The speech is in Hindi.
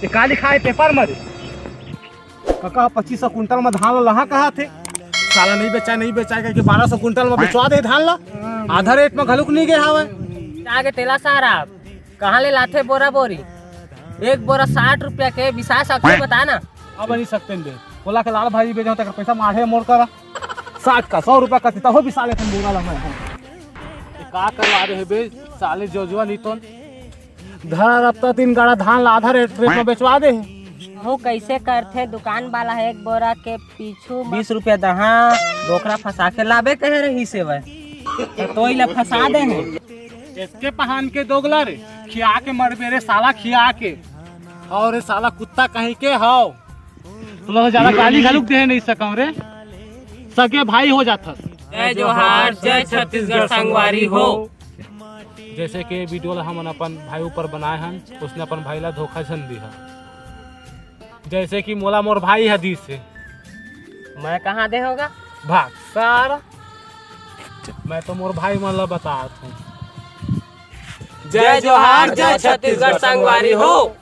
ये का लिखा है पेपर में? काका 2500 कुंटल में धान लहा कहा थे साला नहीं बेचाएगा कि 1200 कुंटल में बेचवा दे धान ला आधा रेट में घलुक नहीं गए हवे। आगे तेला सारा कहाँ ले लाथे बोरा बोरी? एक बोरा 60 रुपया के विशा सकते बता ना। अब नहीं सकते दे बोला के लाल भाई बेचो तक पैसा माढ़े मोड़ कर 60 का 100 रुपया का हो भी साले तुम बोरा लगा का करवा रहे बे साले जोजुआ नहीं तो धरा रफ्ता 3 गाड़ा धान ला आधा रेट में बेचवा दे। हो कैसे करथे दुकान वाला है एक बोरा के पीछू 20 रुपया दहा बोकरा फंसा के लाबे कहे रही से वह तो इला फंसा दे हैं इसके पहान के दोगला रे खिया के मर मेरे साला खिया के और साला कुत्ता कहीं के हाओ तो लोग ज्यादा गाली गलुक दे नहीं सकम रे सगे भाई हो जाता। जय जोहार जय छत्तीसगढ़ संगवारी हो। जैसे कि वीडियो हम अपन भाई ऊपर बनाए हैं उसने अपन भाई ला धोखा झन दी है जैसे कि मोला मोर भाई हदीस से मैं कहाँ दे होगा भाग सारा मैं तो मोर भाई मन ला बता हूँ। जय जोहार जय छत्तीसगढ़ संगवारी हो।